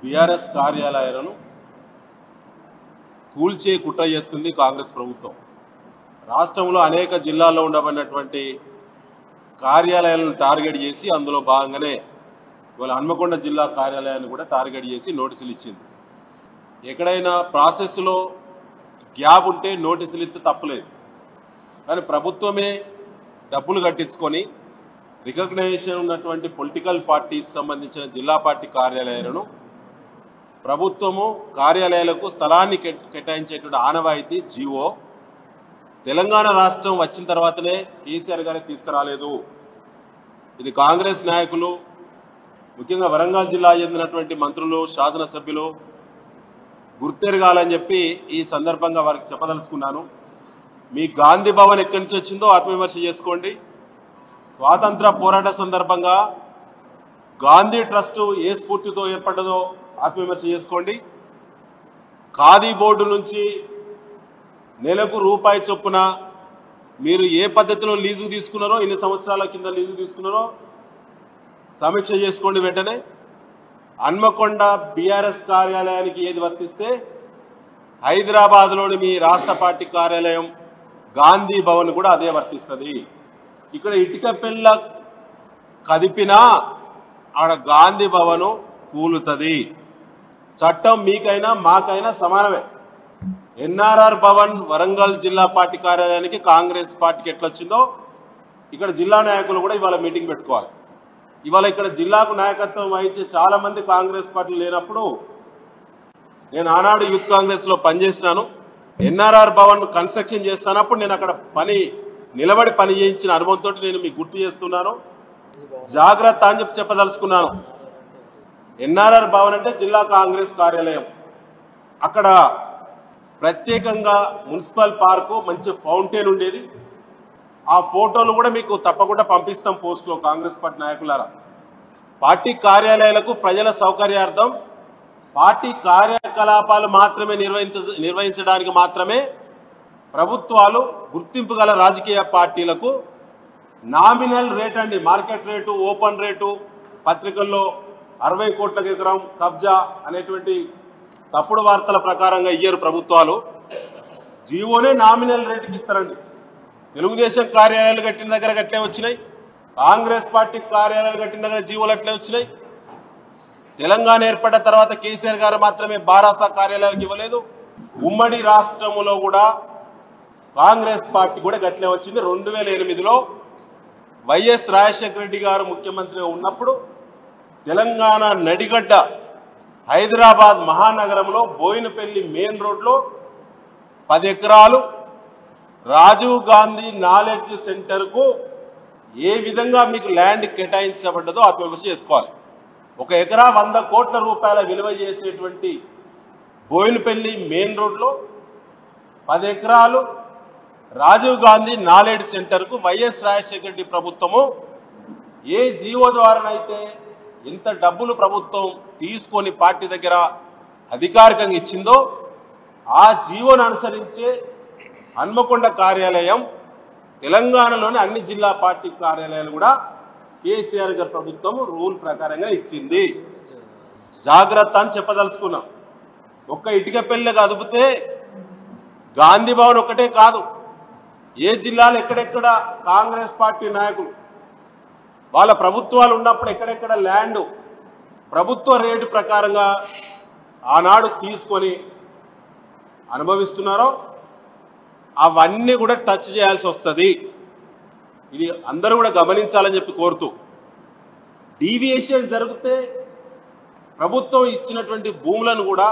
BRS కార్యాలయాలను కూల్చే కుట్ర చేస్తుంది కాంగ్రెస్ ప్రభుత్వం. రాష్ట్రంలో అనేక జిల్లాల్లో ఉండబడినటువంటి కార్యాలయాలను టార్గెట్ చేసి అందులో భాగంగానే ఇవాళ హన్మకొండ జిల్లా కార్యాలయాన్ని కూడా టార్గెట్ చేసి నోటీసులు ఇచ్చింది. ఎక్కడైనా ప్రాసెస్లో గ్యాప్ ఉంటే నోటీసులు ఇస్తే తప్పులేదు, కానీ ప్రభుత్వమే డబ్బులు కట్టించుకొని రికగ్నైజేషన్ ఉన్నటువంటి పొలిటికల్ పార్టీస్ సంబంధించిన జిల్లా పార్టీ కార్యాలయాలను ప్రభుత్వము కార్యాలయాలకు స్థలాన్ని కేటాయించేటువంటి ఆనవాయితీ జీవో తెలంగాణ రాష్ట్రం వచ్చిన తర్వాతనే కేసీఆర్ గారే తీసుకురాలేదు. ఇది కాంగ్రెస్ నాయకులు, ముఖ్యంగా వరంగల్ జిల్లా చెందినటువంటి మంత్రులు, శాసనసభ్యులు గుర్తెరగాలని చెప్పి ఈ సందర్భంగా వారికి చెప్పదలుచుకున్నాను. మీ గాంధీ భవన్ ఎక్కడి నుంచి వచ్చిందో ఆత్మవిమర్శ చేసుకోండి. స్వాతంత్ర పోరాట సందర్భంగా గాంధీ ట్రస్ట్ ఏ స్ఫూర్తితో ఏర్పడ్డదో ఆత్మవిమర్శ చేసుకోండి. ఖాదీ బోర్డు నుంచి నెలకు రూపాయి చొప్పున మీరు ఏ పద్ధతిలో లీజు తీసుకున్నారో, ఎన్ని సంవత్సరాల కింద లీజు తీసుకున్నారో సమీక్ష చేసుకోండి. వెంటనే హన్మకొండ బీఆర్ఎస్ కార్యాలయానికి ఏది వర్తిస్తే హైదరాబాద్లోని మీ రాష్ట్ర పార్టీ కార్యాలయం గాంధీ భవన్ కూడా అదే వర్తిస్తుంది. ఇక్కడ ఇటుక పిల్ల కదిపినా ఆడ గాంధీ భవన్ కూలుతుంది. చట్టం మీకైనా మాకైనా సమానమే. ఎన్ఆర్ఆర్ భవన్ వరంగల్ జిల్లా పార్టీ కార్యాలయానికి కాంగ్రెస్ పార్టీకి ఎట్లొచ్చిందో ఇక్కడ జిల్లా నాయకులు కూడా ఇవాళ మీటింగ్ పెట్టుకోవాలి. ఇవాళ ఇక్కడ జిల్లాకు నాయకత్వం వహించే చాలా మంది కాంగ్రెస్ పార్టీలు లేనప్పుడు, నేను ఆనాడు యూత్ కాంగ్రెస్ లో పనిచేసినాను. ఎన్ఆర్ఆర్ భవన్ కన్స్ట్రక్షన్ చేస్తున్నప్పుడు నేను అక్కడ నిలబడి పని చేయించిన అనుభవంతో నేను మీకు గుర్తు చేస్తున్నాను. జాగ్రత్త అని చెప్పదలుచుకున్నాను. ఎన్ఆర్ఆర్ భవన్ అంటే జిల్లా కాంగ్రెస్ కార్యాలయం. అక్కడ ప్రత్యేకంగా మున్సిపల్ పార్కు, మంచి ఫౌంటైన్ ఉండేది. ఆ ఫోటోలు కూడా మీకు తప్పకుండా పంపిస్తాం పోస్టులో. కాంగ్రెస్ పార్టీ నాయకులారా, పార్టీ కార్యాలయాలకు ప్రజల సౌకర్యార్థం పార్టీ కార్యకలాపాలు మాత్రమే నిర్వహించడానికి మాత్రమే ప్రభుత్వాలు గుర్తింపు గల రాజకీయ పార్టీలకు నామినల్ రేట్ అండి, మార్కెట్ రేటు, ఓపెన్ రేటు, పత్రికల్లో 60 కోట్లకు ఎకరం కబ్జా అనేటువంటి తప్పుడు వార్తల ప్రకారంగా ఇయ్యరు ప్రభుత్వాలు. జీవోనే నామినల్ రేటుకి ఇస్తారండి. తెలుగుదేశం కార్యాలయాలు కట్టిన దగ్గర గట్లే వచ్చినాయి, కాంగ్రెస్ పార్టీ కార్యాలయాలు కట్టిన దగ్గర జీవోలు అట్లే వచ్చినాయి. తెలంగాణ ఏర్పడ్డ తర్వాత కేసీఆర్ గారు మాత్రమే బారాసా కార్యాలయాలకు ఇవ్వలేదు. ఉమ్మడి రాష్ట్రములో కూడా కాంగ్రెస్ పార్టీ కూడా గట్లే వచ్చింది. 2008లో వైఎస్ రాజశేఖర రెడ్డి గారు ముఖ్యమంత్రిగా ఉన్నప్పుడు తెలంగాణ నడిగడ్డ హైదరాబాద్ మహానగరంలో బోయినపల్లి మెయిన్ రోడ్లో 10 ఎకరాలు రాజీవ్ గాంధీ నాలెడ్జ్ సెంటర్కు ఏ విధంగా మీకు ల్యాండ్ కేటాయించబడ్డదో ఆత్మవిమర్శ చేసుకోవాలి. 1 ఎకరా 100 కోట్ల రూపాయల విలువ చేసేటువంటి బోయినపల్లి మెయిన్ రోడ్లో 10 ఎకరాలు రాజీవ్ గాంధీ నాలెడ్జ్ సెంటర్కు వైఎస్ రాజశేఖర రెడ్డి ప్రభుత్వము ఏ జీవో ద్వారానైతే ఎంత డబ్బులు ప్రభుత్వం తీసుకొని పార్టీ దగ్గర అధికారికంగా ఇచ్చిందో ఆ జీవోను అనుసరించే హన్మకొండ కార్యాలయం తెలంగాణలోని అన్ని జిల్లా పార్టీ కార్యాలయాలు కూడా కేసీఆర్ గారి ప్రభుత్వం రూల్ ప్రకారంగా ఇచ్చింది. జాగ్రత్త అని చెప్పదలుచుకున్నాం. ఒక్క ఇటుక పెళ్ళకి అదుపుతే గాంధీ భవన్ ఒక్కటే కాదు, ఏ జిల్లాలో ఎక్కడెక్కడ కాంగ్రెస్ పార్టీ నాయకులు వాళ్ళ ప్రభుత్వాలు ఉన్నప్పుడు ఎక్కడెక్కడ ల్యాండ్ ప్రభుత్వ రేటు ప్రకారంగా ఆనాడు తీసుకొని అనుభవిస్తున్నారో అవన్నీ కూడా టచ్ చేయాల్సి వస్తుంది. ఇది అందరూ కూడా గమనించాలని చెప్పి కోరుతూ, డీవియేషన్ జరిగితే ప్రభుత్వం ఇచ్చినటువంటి భూములను కూడా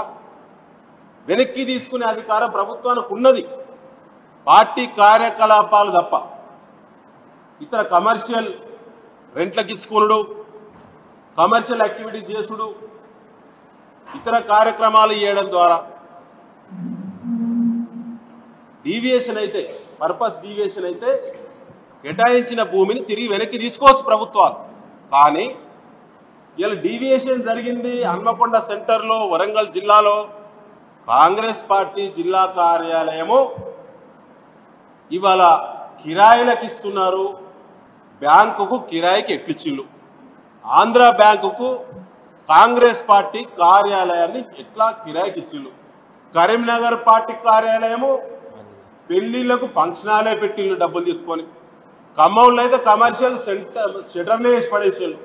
వెనక్కి తీసుకునే అధికారం ప్రభుత్వానికి ఉన్నది. పార్టీ కార్యకలాపాలు తప్ప ఇతర కమర్షియల్ రెంట్లకు ఇచ్చుకునుడు, కమర్షియల్ యాక్టివిటీ చేసుడు, ఇతర కార్యక్రమాలు చేయడం ద్వారా డీవియేషన్ అయితే, పర్పస్ డీవియేషన్ అయితే కేటాయించిన భూమిని తిరిగి వెనక్కి తీసుకోవచ్చు ప్రభుత్వాలు. కానీ ఇలా డీవియేషన్ జరిగింది హన్మకొండ సెంటర్లో, వరంగల్ జిల్లాలో. కాంగ్రెస్ పార్టీ జిల్లా కార్యాలయము ఇవాళ కిరాయిలకు ఇస్తున్నారు. బ్యాంకుకు కిరాయికి ఎట్లిచ్చిళ్ళు, ఆంధ్ర బ్యాంకుకు కాంగ్రెస్ పార్టీ కార్యాలయాన్ని ఎట్లా కిరాయికి ఇచ్చిళ్ళు. కరీంనగర్ పార్టీ కార్యాలయము పెళ్లిళ్లకు ఫంక్షన్ హాలే పెట్టిళ్ళు డబ్బులు తీసుకొని. ఖమ్మంలో అయితే కమర్షియల్ షెటర్లే వేసి పడేసారు.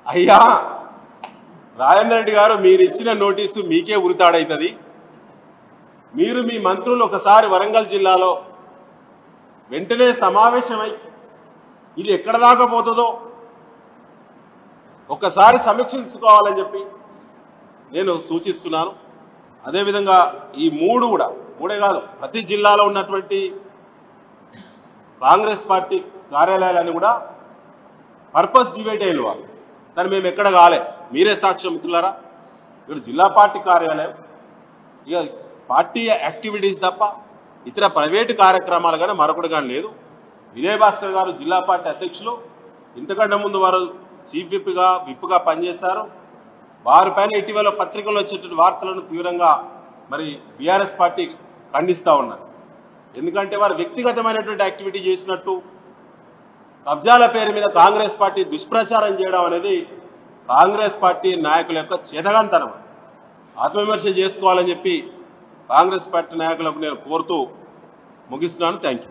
అయ్యా రాజేందర్ రెడ్డి గారు, మీరు ఇచ్చిన నోటీసు మీకే ఉరితాడవుతుంది. మీరు మీ మంత్రులు ఒకసారి వరంగల్ జిల్లాలో వెంటనే సమావేశమై ఇది ఎక్కడ దాకా పోతుందో ఒక్కసారి సమీక్షించుకోవాలని చెప్పి నేను సూచిస్తున్నాను. అదేవిధంగా ఈ మూడే కాదు, ప్రతి జిల్లాలో ఉన్నటువంటి కాంగ్రెస్ పార్టీ కార్యాలయాలన్నీ కూడా పర్పస్ డివైడ్ అయిన వాళ్ళు, కానీ మేము ఎక్కడ కాలే. మీరే సాక్ష్యం మిత్రులారా. ఇక్కడ జిల్లా పార్టీ కార్యాలయం ఇక పార్టీ యాక్టివిటీస్ తప్ప ఇతర ప్రైవేటు కార్యక్రమాలు కానీ మరొకటి కానీ లేదు. విజయభాస్కర్ గారు జిల్లా పార్టీ అధ్యక్షులు. ఇంతకంటే ముందు వారు చీఫ్ విప్గా పనిచేశారు. వారిపైన ఇటీవల పత్రికల్లో వచ్చేటువంటి వార్తలను తీవ్రంగా మరి బీఆర్ఎస్ పార్టీ ఖండిస్తూ ఉన్నారు. ఎందుకంటే వారు వ్యక్తిగతమైనటువంటి యాక్టివిటీ చేసినట్టు కబ్జాల పేరు మీద కాంగ్రెస్ పార్టీ దుష్ప్రచారం చేయడం అనేది కాంగ్రెస్ పార్టీ నాయకుల యొక్క చేతగాంతనం. ఆత్మవిమర్శ చేసుకోవాలని చెప్పి కాంగ్రెస్ పార్టీ నాయకులకు నేను కోరుతూ ముగిస్తున్నాను. Thank you.